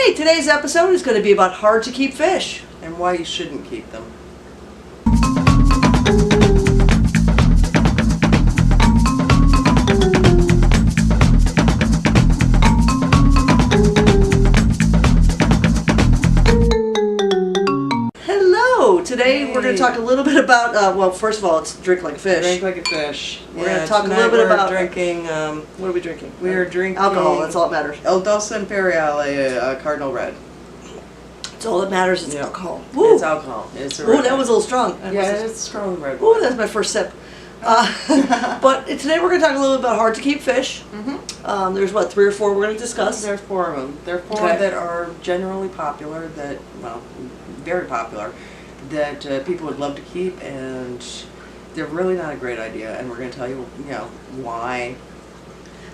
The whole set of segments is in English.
Okay, today's episode is going to be about hard to keep fish. And why you shouldn't keep them. Hello! Today we're going to talk a little bit about, well, first of all, it's drink like a fish. Drink like a fish. We're going to talk a little bit about drinking. What are we drinking? We are drinking alcohol. That's all that matters. El Dos Imperiale, Cardinal Red. That's all that matters is alcohol. Woo. It's alcohol. It's Ooh, that was a little strong. It's strong red. Ooh, that's my first sip. But today we're going to talk a little bit about hard to keep fish. Mm-hmm. There's what, 3 or 4 we're going to discuss? There's 4 of them. There are 4 that are generally popular, that, well, very popular, that people would love to keep, and they're really not a great idea, and we're going to tell you, why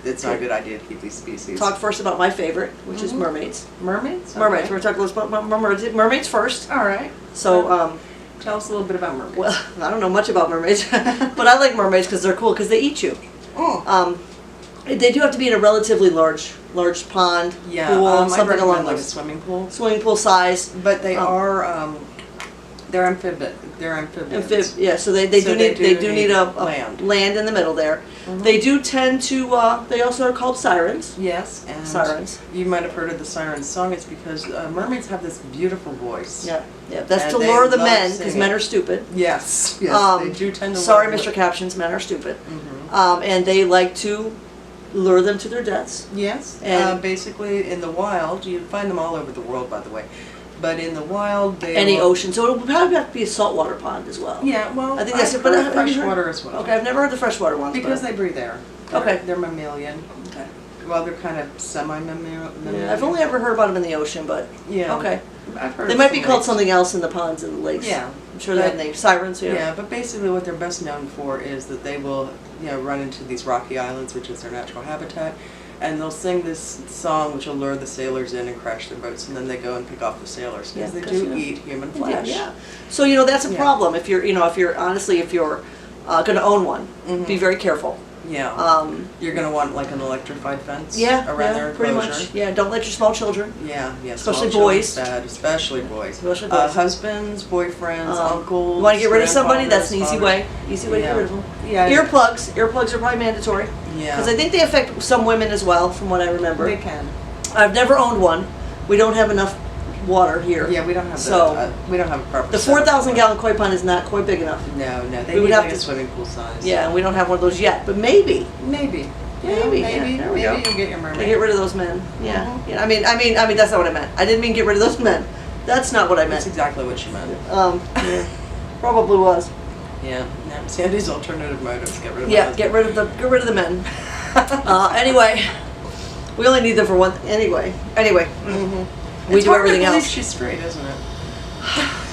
it's not a good idea to keep these species. Talk first about my favorite, which is mermaids. Mermaids? Okay. Mermaids. We're going to talk a little bit about mermaids first. All right. So, tell us a little bit about mermaids. Well, I don't know much about mermaids, but I like mermaids because they're cool, because they eat you. Oh. They do have to be in a relatively large pond, pool, something along like a those. swimming pool. Swimming pool size. But they are, they're amphibious. They're amphibians. Yeah, so they do need a land in the middle there. Mm-hmm. They do tend to, they also are called sirens. Yes, and sirens. You might have heard of the siren song. It's because mermaids have this beautiful voice. Yeah, that's to lure the men, because men are stupid. Yes, they do tend to. Sorry, Mr. Captions, men are stupid. Mm-hmm. And they like to lure them to their deaths. Yes, and basically in the wild, you find them all over the world, by the way. But in the wild, they ocean, so it would probably have to be a saltwater pond as well. Yeah, well, I think that's it. But freshwater as well. Okay, I've never heard the freshwater ones because they breathe air. They're mammalian. Okay. Well, they're kind of semi-mammalian. Yeah, I've only ever heard about them in the ocean, but okay. I've heard. They might be called something else in the ponds and the lakes. Yeah, I'm sure they have names. Sirens. Yeah. Yeah, but basically, what they're best known for is that they will, run into these rocky islands, which is their natural habitat. And they'll sing this song which will lure the sailors in and crash their boats, and then they go and pick off the sailors because they do eat human flesh. Yeah. So that's a problem if you're going to own one. Be very careful. Yeah. You're going to want like an electrified fence. Around their enclosure. Pretty much. Yeah. Don't let your small children. Yeah. Especially boys. Especially boys. Husbands, boyfriends, uncles. You want to get rid of somebody? That's an easy way. Easy way to get rid of them. Yeah. Earplugs. Earplugs are probably mandatory. Yeah. Because I think they affect some women as well, from what I remember. They can. I've never owned one. We don't have enough water here. Yeah, we don't have we don't have a proper. The 4,000-gallon koi pond is not quite big enough. No, they need like a swimming pool size. Yeah, and we don't have one of those yet, but maybe. Maybe Yeah, there we go. You'll get your mermaid. Get rid of those men. Yeah. I mean, that's not what I meant. I didn't mean get rid of those men. That's not what I meant. That's exactly what you meant. Probably was. Yeah. Sandy's alternative motives. Get rid of. Yeah, get rid of the men. Anyway, we only need them for one. Anyway. We do everything else. She's straight, isn't it?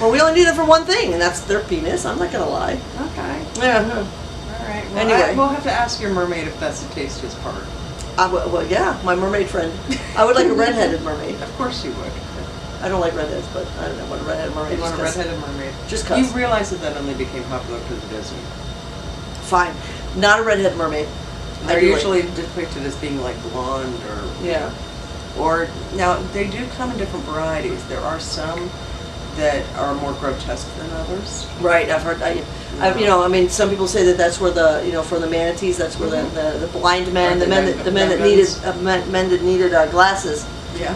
Well, we only need them for one thing, and that's their penis. I'm not gonna lie. Okay. Yeah. All right. Well, anyway, we'll have to ask your mermaid if that's the tastiest part. Well, yeah, my mermaid friend. I would like a redheaded mermaid. Of course you would. I don't like redheads, but I don't know what a redheaded mermaid is. You want a redheaded mermaid? Just cause. You realize that only became popular because of Disney. Fine. Not a redhead mermaid. They're usually depicted as being like blonde or... Yeah. Or, now, they do come in different varieties. There are some that are more grotesque than others. Right, I've heard, some people say that that's where for the manatees, that's where the blind men, the men that needed glasses,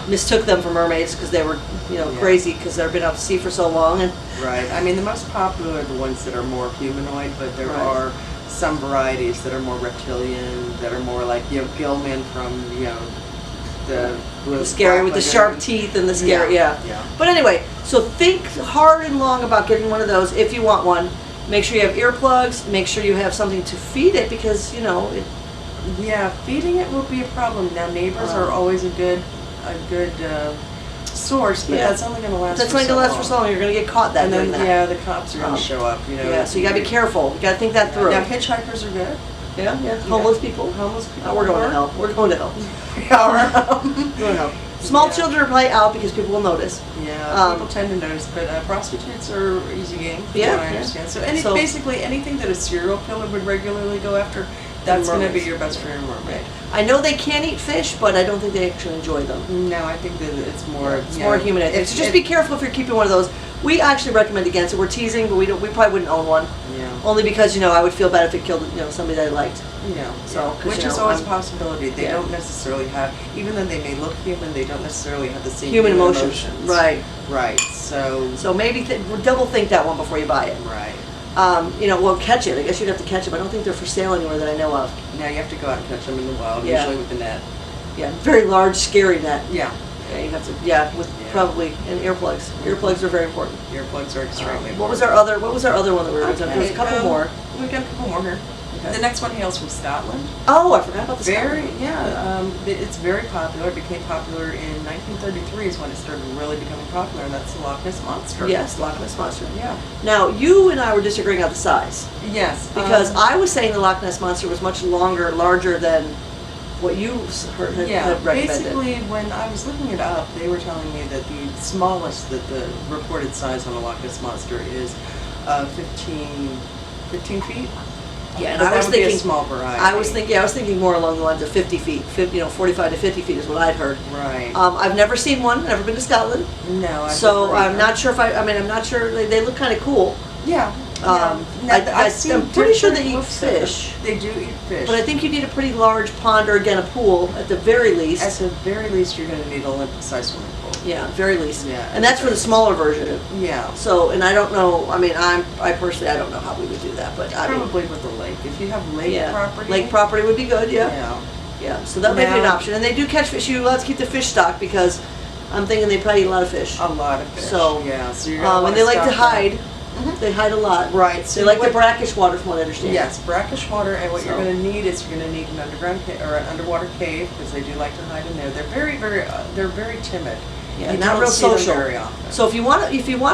mistook them for mermaids because they were, crazy because they've been out to sea for so long. And right. I mean, the most popular are the ones that are more humanoid, but there are some varieties that are more reptilian, that are more like, Gilman from, the scary with the sharp teeth and the scary, But anyway, so think hard and long about getting one of those if you want one. Make sure you have earplugs. Make sure you have something to feed it because feeding it will be a problem. Now neighbors are always a good source, but that's only going to last. That's only going to last for so long. You're going to get caught that. And then the cops are going to show up. Yeah, so you got to be careful. You got to think that through. Now hitchhikers are good. Yeah. Homeless people. We're going to hell. We're going to hell. We are. Going to hell. Small children are probably out because people will notice. Yeah, people tend to notice, but prostitutes are easy game. I understand. So basically anything that a serial killer would regularly go after, That's going to be mermaids. your best friend mermaid. I know they can eat fish, but I don't think they actually enjoy them. No, I think that it's more. It's more human, I think. So just be careful if you're keeping one of those. We actually recommend against it. We're teasing, but we probably wouldn't own one. Yeah. Only because I would feel bad if it killed somebody that I liked. Yeah. So, which is always a possibility. They don't necessarily have, even though they may look human, they don't necessarily have the same human emotions. Right. Right. So maybe double think that one before you buy it. Right. Well, catch it. I guess you'd have to catch them. I don't think they're for sale anywhere that I know of. Now you have to go out and catch them in the wild, Yeah. usually with the net. Yeah, very large, scary net. Yeah. Yeah, you have to. With probably and earplugs. Earplugs are very important. Earplugs are extremely important. What was our other one that we were going to? There was a couple more. We got a couple more here. Okay. The next one hails from Scotland. Oh, I forgot about the Very, Scotland. it's very popular. It became popular in 1933 is when it started really becoming popular, and that's the Loch Ness Monster. Yes, Loch Ness Monster. Yeah. Now, you and I were disagreeing on the size. Yes. Because I was saying the Loch Ness Monster was much larger than what you had recommended. Basically, when I was looking it up, they were telling me that the smallest, that the reported size on a Loch Ness Monster is 15 feet. Yeah, and But I was that would be a thinking small variety. I was thinking more along the lines of 50 feet. 45 to 50 feet is what I'd heard. Right. I've never seen one. Never been to Scotland. No. So I'm not sure if I'm not sure. They look kind of cool. Yeah. I'm pretty sure they eat fish. They do eat fish. But I think you need a pretty large pond or again a pool at the very least. At the very least, you're going to need an Olympic-sized swimming pool. Yeah, very least. Yeah. And that's for the smaller version. Yeah. So, and I don't know. I mean, I personally I don't know how we would do that, but Probably with the lake. If you have lake property. Lake property would be good. Yeah. Yeah. Yeah. So that might be an option. And they do catch fish. You let's keep the fish stock because I'm thinking they probably eat a lot of fish. A lot of fish. So yeah. So you're gonna and they like to stock hide. that. They hide a lot. Right. So they like the brackish water, from what I understand. Yes, brackish water, and what you're going to need is you're going to need an underground or an underwater cave because they do like to hide in there. They're very timid. Yeah, you not don't real see them social. very often. So if you want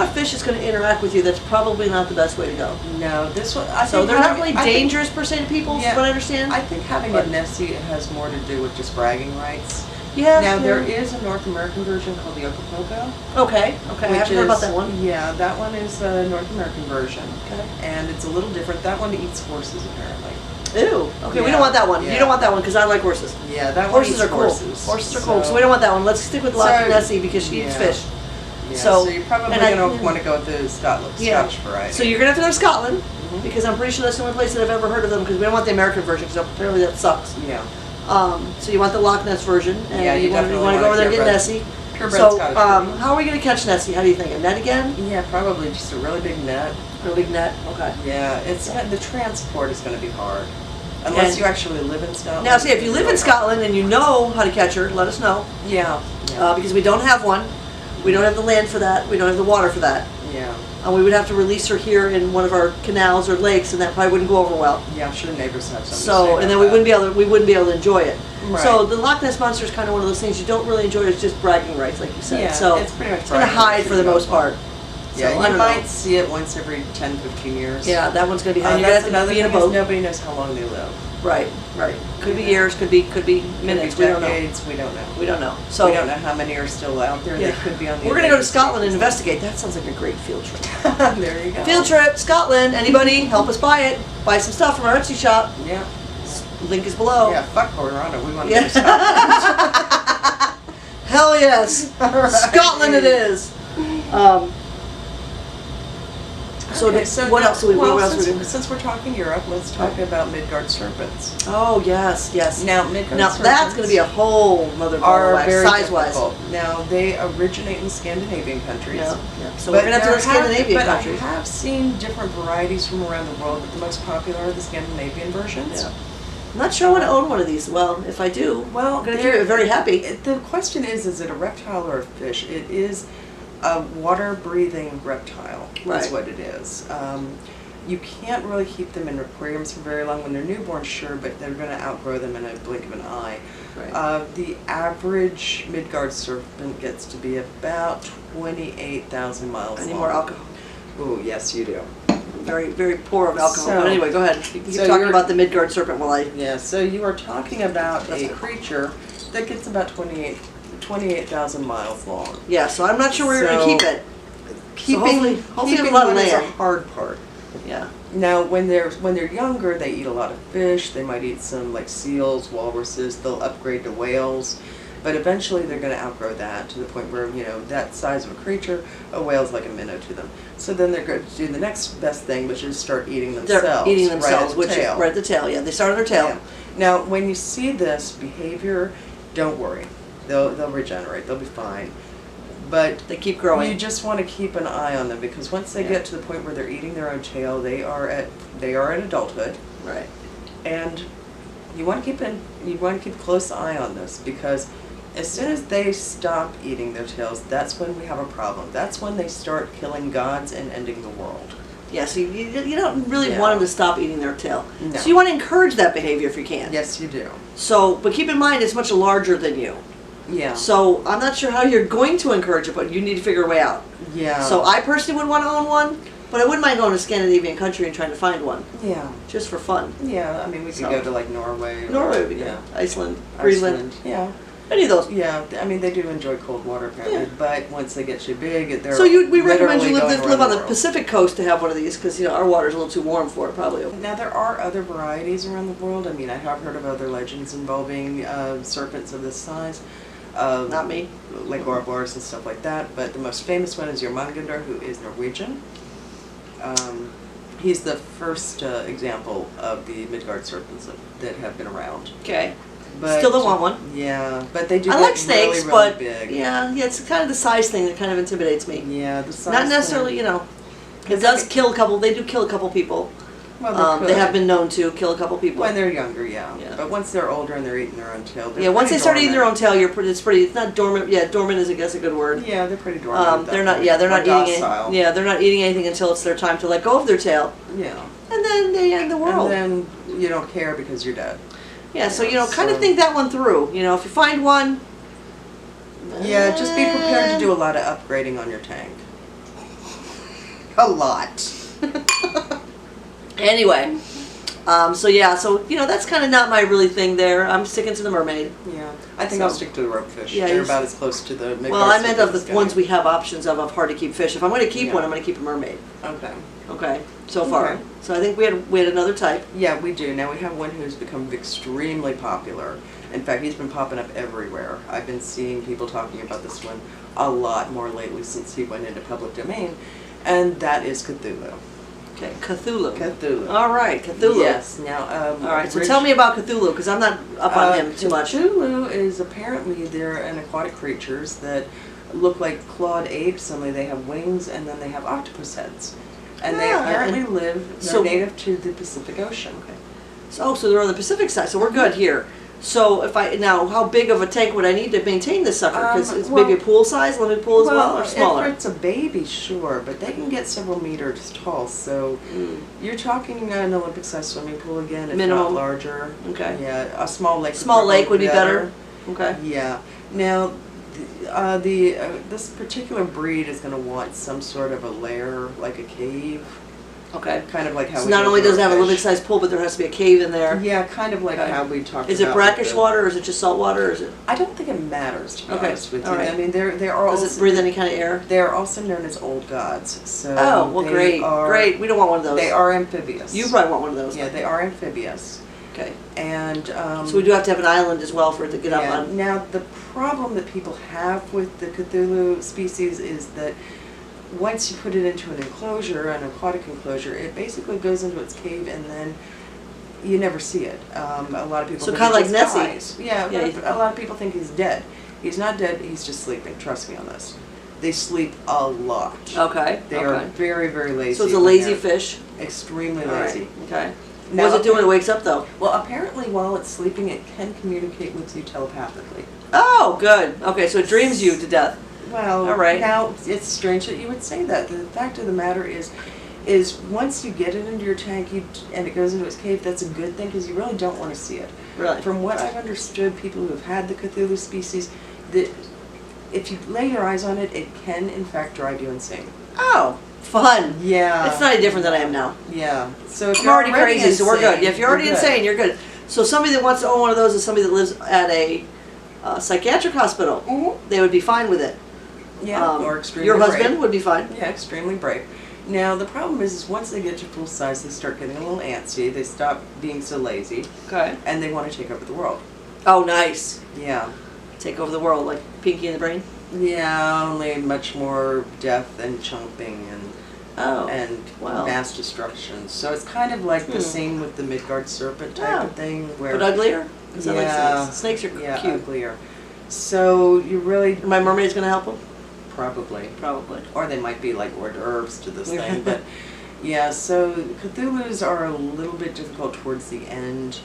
a fish that's going to interact with you, that's probably not the best way to go. No, this one. So they're not really dangerous per se to people, from what I understand. I think having a Nessie has more to do with just bragging rights. Yeah. Now there is a North American version called the Okopogo. Okay. I haven't heard about that one. Yeah, that one is a North American version. Okay. And it's a little different. That one eats horses apparently. Ew. Okay, we don't want that one. Yeah. You don't want that one because I like horses. Yeah, that one Horses eats are cool. horses. Horses are cool. So we don't want that one. Let's stick with Loch Nessie because she eats fish. Yeah, So you're probably going to want to go with the Scottish variety. So you're gonna have to go to Scotland because I'm pretty sure that's the only place that I've ever heard of them because we don't want the American version because apparently that sucks. Yeah. So you want the Loch Ness version, and you want to definitely go over there and get purebred- Nessie. purebred So Scottish version. how are we gonna catch Nessie? How do you think? A net again? Yeah, probably just a really big net. Really big net? Okay. Yeah, the transport is going to be hard. Unless you actually live in Scotland. Now, see, if you live in Scotland and you know how to catch her, let us know. Yeah. Because we don't have one. We don't have the land for that. We don't have the water for that. Yeah. And we would have to release her here in one of our canals or lakes, and that probably wouldn't go over well. Yeah, I'm sure neighbors have something to say So, about and then we that. wouldn't be able to enjoy it. Right. So the Loch Ness Monster is kind of one of those things you don't really enjoy. It's just bragging rights, like you said. Yeah, so it's pretty much it's going to bragging hide rights for the most part. Yeah, So, I you don't might know. see it once every 10, 15 years. Yeah, that one's going to be. You're That's going to another have to be in a thing is boat. nobody knows how long they live. Right. Could be years. Could be minutes. Could be We don't know. decades. We don't know. We don't know. So we don't know how many are still out there. Yeah. They could be on the. We're going to go to Scotland and investigate. That sounds like a great field trip. There you go. Field trip, Scotland. Anybody help us buy it? Buy some stuff from our Etsy shop. Yeah. Link is below. Yeah. Fuck Colorado. We want to Yeah. go to Scotland. Hell yes. Right. Scotland it is. So, what else are we doing? Since we're talking Europe, let's talk about Midgard serpents. Oh yes. Now, Midgard serpents that's going to be a whole nother ball are of wax, very size-wise. difficult. Now, they originate in Scandinavian countries. Yeah. So we're going to have to go to Scandinavian countries. I have seen different varieties from around the world, but the most popular are the Scandinavian versions. Yeah. I'm not sure I want to own one of these. Well, if I do, I'm going to keep it very happy. The question is it a reptile or a fish? It is a water-breathing reptile, Right. is what it is. You can't really keep them in aquariums for very long. When they're newborn, sure, but they're going to outgrow them in a blink of an eye. Right. The average Midgard serpent gets to be about 28,000 miles I need long. more alcohol. Oh, yes, you do. Very, very poor of alcohol. So- But anyway, go ahead. You keep so talking about the Midgard serpent while I... Yeah, so you are talking about That's a it. creature that gets about 28,000 miles long. Yeah, so I'm not sure where we're going to keep it. Keeping, hopefully keeping a lot of one is a land. hard part. Yeah. Now, when they're younger, they eat a lot of fish. They might eat some like seals, walruses. They'll upgrade to whales, but eventually they're going to outgrow that to the point where, you know, that size of a creature, a whale's like a minnow to them. So then they're going to do the next best thing, which is start eating themselves. They're eating themselves, right right at the tail. Yeah, they start on their tail. Yeah. Now, when you see this behavior, don't worry. They'll regenerate. They'll be fine. But they keep growing. You just want to keep an eye on them, because once they get to the point where they're eating their own tail, they are at adulthood. Right. And you want to keep a close eye on this, because as soon as they stop eating their tails, that's when we have a problem. That's when they start killing gods and ending the world. Yeah, so you don't really want them to stop eating their tail. No. So you want to encourage that behavior if you can. Yes, you do. So, but keep in mind it's much larger than you. Yeah. So I'm not sure how you're going to encourage it, but you need to figure a way out. Yeah. So I personally would want to own one, but I wouldn't mind going to a Scandinavian country and trying to find one. Yeah. Just for fun. Yeah, I mean, we could go to like Norway. Norway would be good. Iceland, Greenland. Yeah. Any of those. Yeah, I mean, they do enjoy cold water apparently, but once they get too big, they're So we recommend you literally live on the world. Pacific coast to have one of these, because, you know, our water's a little too warm for it, probably. Now, there are other varieties around the world. I mean, I have heard of other legends involving serpents of this size. Not me. Like Ouroboros and stuff like that, but the most famous one is Jormungandr, who is Norwegian. He's the first example of the Midgard serpents that have been around. Okay. But, Still don't want one. Yeah, but they do. I like snakes, really but big. yeah, it's kind of the size thing that kind of intimidates me. Yeah, the size. Not necessarily, you know. It does kill a couple. They do kill a couple people. Well, they have been known to kill a couple people. When they're younger, yeah. Yeah. But once they're older and they're eating their own tail, they're once they pretty start eating their own dormant. tail, it's not dormant. Yeah, dormant is, I guess, a good word. Yeah, they're pretty dormant. They're not. Yeah, they're not eating. Docile. They're not eating anything until it's their time to let go of their tail. Yeah. And then they end the world. And then you don't care because you're dead. Yeah, so, kind of think that one through. You know, if you find one... Yeah, just be prepared to do a lot of upgrading on your tank. A lot. Anyway, so that's kind of not my really thing there. I'm sticking to the mermaid. Yeah, I think I'll stick to the ropefish. Yeah, they're about as close to the Midgard. Well, I meant of the ones we have options of hard to keep fish. If I'm going to keep one, I'm going to keep a mermaid. Okay. Okay, so far. Okay. So I think we had another type. Yeah, we do. Now we have one who's become extremely popular. In fact, he's been popping up everywhere. I've been seeing people talking about this one a lot more lately since he went into public domain, and that is Cthulhu. Okay, Cthulhu. Cthulhu. All right, Cthulhu. Yes. Now, all right. So tell me about Cthulhu, because I'm not up on him too much. Cthulhu is apparently they're an aquatic creatures that look like clawed apes, only they have wings and then they have octopus heads, and they apparently live. They're native to the Pacific Ocean. Okay. So they're on the Pacific side. So we're good here. So how big of a tank would I need to maintain this sucker? Because it's maybe a pool size, limited pool as well, or smaller? If it's a baby, sure, but they can get several meters tall. So you're talking an Olympic-sized swimming pool again, if minimum, not larger. Okay. Yeah, a small lake. Small lake would be better. Okay. Yeah. Now, this particular breed is going to want some sort of a lair, like a cave. Okay. Kind of like how. So not only does it have a Olympic-sized pool, but there has to be a cave in there. Yeah, kind of like how we talked about. Is it brackish water, or is it just salt water, or is it? I don't think it matters, to be honest with you. Right. I mean, they are also. Does it breathe any kind of air? They're also known as old gods. So. Oh well, great. We don't want one of those. They are amphibious. You probably want one of those. Yeah, they are amphibious. Okay. And. So we do have to have an island as well for it to get up on. Now the problem that people have with the Cthulhu species is that once you put it into an enclosure, an aquatic enclosure, it basically goes into its cave and then you never see it. A lot of people so think kind of like just Nessie. dies. Yeah, a lot of people think he's dead. He's not dead, he's just sleeping. Trust me on this. They sleep a lot. Okay. They are very, very lazy. So it's a lazy fish? Extremely lazy. Right. Okay. Now, what's it doing when it wakes up, though? Well, apparently while it's sleeping, it can communicate with you telepathically. Oh, good. Okay, so it dreams you to death. Well, all right. Now, it's strange that you would say that. The fact of the matter is once you get it into your tank and it goes into its cave, that's a good thing because you really don't want to see it. Really? From what I've understood, people who have had the Cthulhu species, that if you lay your eyes on it, it can, in fact, drive you insane. Oh, fun. Yeah. It's not any different than I am now. Yeah. So if I'm you're already crazy, insane, so we're good. Yeah, if you're already good. insane, you're good. So somebody that wants to own one of those is somebody that lives at a psychiatric hospital. Mm-hmm. They would be fine with it. Yeah, or extremely Your husband brave. would be fine. Yeah, extremely brave. Now the problem is once they get to full size, they start getting a little antsy. They stop being so lazy. Okay. And they want to take over the world. Oh, nice. Yeah. Take over the world like Pinky and the Brain. Yeah, only much more death and chomping and wow. mass destruction. So it's kind of like the same with the Midgard serpent type of thing, where but uglier. Because I like snakes. Snakes are cute. Uglier. So you really My mermaid's gonna help them. probably. Or They might be like hors d'oeuvres to this thing, but yeah. So Cthulhu's are a little bit difficult towards the end.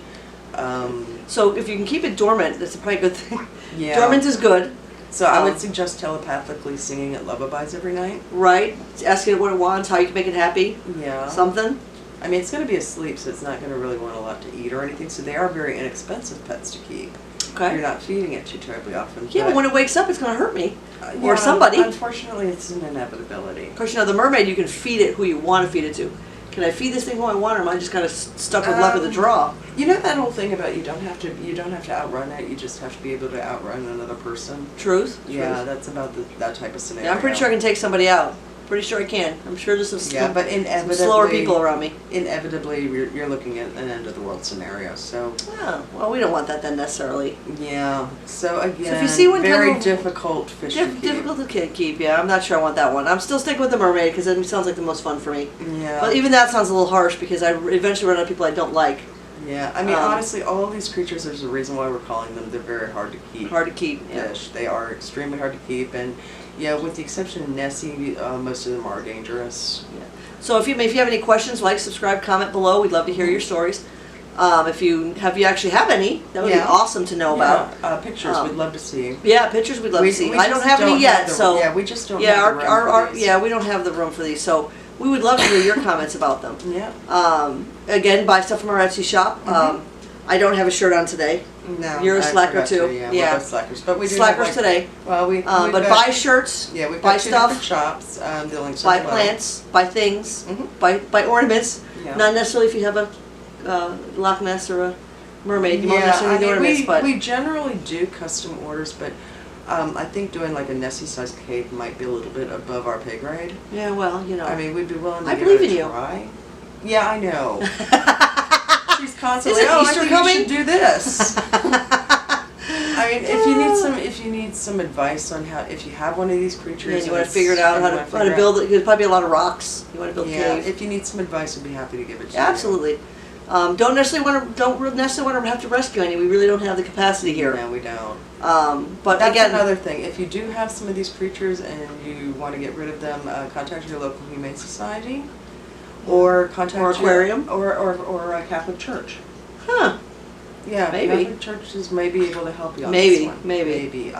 So if you can keep it dormant, that's probably a good thing. Yeah. Dormant is good. So I would suggest telepathically singing it lullabies every night. Right. Asking it what it wants, how you can make it happy. Yeah. Something. I mean, it's going to be asleep, so it's not going to really want a lot to eat or anything. So they are very inexpensive pets to keep. Okay. You're not feeding it too terribly often. Yeah, but when it wakes up, it's going to hurt me. Yeah, or somebody. Unfortunately, it's an inevitability. Of course, you know, the mermaid, you can feed it who you want to feed it to. Can I feed this thing who I want, or am I just kind of stuck with luck of the draw? You know that whole thing about you don't have to outrun it. You just have to be able to outrun another person. Truth? Yeah, that's about that type of scenario. Yeah, I'm pretty sure I can take somebody out. Pretty sure I can. I'm sure there's some, but some slower people around me. Inevitably, you're looking at an end of the world scenario. So. Oh, well, we don't want that then necessarily. Yeah. So again, so if you see one very kind of difficult fish to keep. Difficult to keep. Yeah, I'm not sure I want that one. I'm still sticking with the mermaid because it sounds like the most fun for me. Yeah. But even that sounds a little harsh because I eventually run out of people I don't like. Yeah, I mean, honestly, all of these creatures, there's a reason why we're calling them. They're very hard to keep. Hard to keep, fish. They are extremely hard to keep, and yeah, with the exception of Nessie, most of them are dangerous. Yeah. So if you have any questions, like, subscribe, comment below. We'd love to hear your stories. If you actually have any, that would be awesome to know about. Pictures, we'd love to see. Yeah, pictures we'd love to see. I don't have any yet, so yeah, we just don't. have the room for these. Yeah, we don't have the room for these, so we would love to hear your comments about them. Yeah. Again, buy stuff from our Etsy shop. I don't have a shirt on today. No, you're a slacker too. Yeah, we're both slackers, but we do slackers have, today. Well, but buy shirts. Yeah, we've buy got two stuff. different shops. The links buy are below. plants. Buy things. Buy ornaments. Yeah. Not necessarily if you have a Loch Ness or a mermaid. You won't necessarily need ornaments, but we generally do custom orders, but I think doing like a Nessie-sized cake might be a little bit above our pay grade. Yeah, well, you know. I mean, we'd be willing to I give believe it in a you. try. Yeah, I know. She's constantly, Isn't Easter I think coming? you should do this. I mean, if you need some advice on how, if you have one of these creatures, and you want to figure it out how to build it. There's probably a lot of rocks. You want to build a cave. If you need some advice, we'd be happy to give it to you. Absolutely. Don't necessarily want to have to rescue any. We really don't have the capacity here. No, we don't. But that's again, another thing. If you do have some of these creatures and you want to get rid of them, contact your local humane society, or contact Aquarium, or a Catholic church. Huh. Yeah, maybe Catholic churches may be able to help you on this one. Maybe.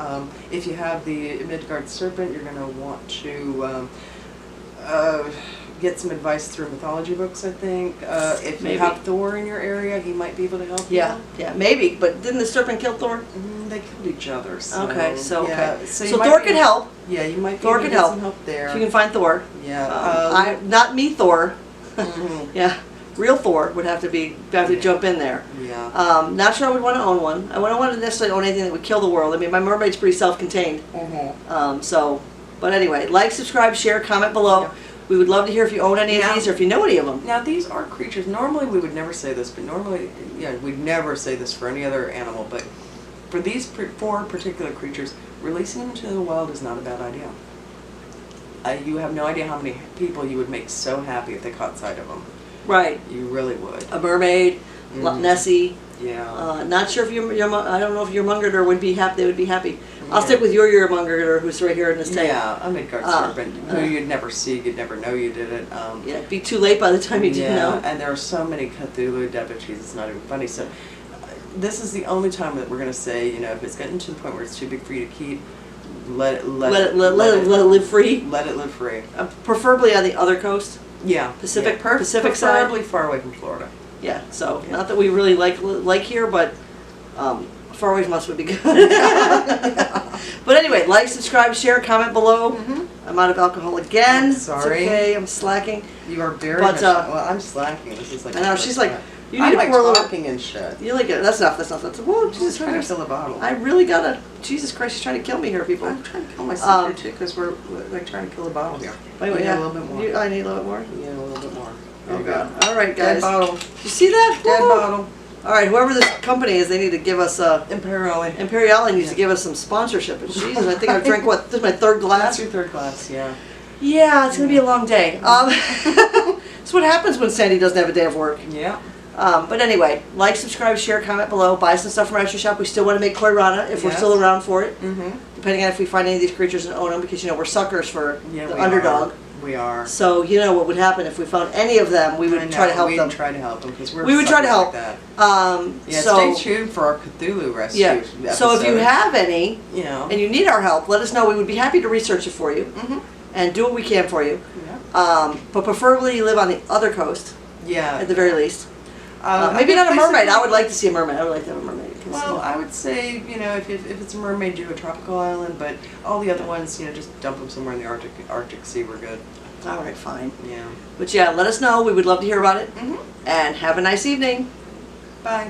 If you have the Midgard serpent, you're going to want to get some advice through mythology books, I think. If you have Thor in your area, he might be able to help you. Yeah, maybe. But didn't the serpent kill Thor? They killed each other. So, okay, so So Thor can help. Yeah, you might be Thor able to can get help. some help there. If you can find Thor. Yeah. Not me, Thor. Yeah. Real Thor would have to jump in there. Yeah. Not sure I would want to own one. I wouldn't want to necessarily own anything that would kill the world. I mean, my mermaid's pretty self-contained. But anyway, like, subscribe, share, comment below. Yeah. We would love to hear if you own any of these or if you know any of them. Now, these are creatures. Normally, we would never say this, but normally, we'd never say this for any other animal. But for these four particular creatures, releasing them into the wild is not a bad idea. You have no idea how many people you would make so happy if they caught sight of them. Right. You really would. A mermaid, Nessie. Yeah. Not sure if I don't know if your Mungardar would be happy. They would be happy. I'll stick with your Mungardar, who's right here in this tank. Yeah, a Midgard serpent who you'd never see, you'd never know you did it. Yeah, it'd be too late by the time you did know. And there are so many Cthulhu devotees, it's not even funny. So this is the only time that we're going to say, if it's getting to the point where it's too big for you to keep, let it live free. Let it live free. Preferably on the other coast. Yeah. Pacific side. Preferably far away from Florida. Yeah. So not that we really like here, but far away from us would be good. But anyway, like, subscribe, share, comment below. I'm out of alcohol again. Sorry. It's okay. I'm slacking. You are very But, much. Well, I'm slacking. This is like. I know she's like You I need like to pour a little. talking and shit. You like it? That's enough. Whoa, Jesus Trying to Christ! fill the bottle. I really gotta. Jesus Christ, she's trying to kill me here, people. I'm trying to kill myself here too, because we're like trying to kill the bottle here. Wait, You need yeah. a little bit more. I need a little bit more. Yeah, a little bit more. Oh God! All right, Dead guys. bottle. You see that? Dead Woo! bottle. All right, whoever this company is, they need to give us Imperiale. Imperiale needs to give us some sponsorship. And Jesus, I think I've drank what? This is my third glass. That's your third glass, yeah. Yeah, it's gonna be a long day. That's what happens when Sandy doesn't have a day of work. Yeah. But anyway, like, subscribe, share, comment below. Buy some stuff from our Fishy Shop. We still want to make koi rana if we're Yes. still around for it. Mm-hmm. Depending on if we find any of these creatures and own them, because we're suckers for Yeah, the we underdog. Are. We are. So what would happen if we found any of them? We would try to help them. We'd try to help them because We would try to help. Like that. Yeah, So stay tuned for our Cthulhu rescue. yeah. Episode. So if you have any, you know, and you need our help, let us know. We would be happy to research it for you and do what we can for you. Yeah. But preferably you live on the other coast, Yeah. at the very least. I Maybe think not a mermaid. basically- I would like to see a mermaid. I would like to have a mermaid. Well, I would say, if it's a mermaid, do a tropical island, but all the other ones, just dump them somewhere in the Arctic Sea. We're good. All right, fine. Yeah. But yeah, let us know. We would love to hear about it. Mm-hmm. And have a nice evening. Bye.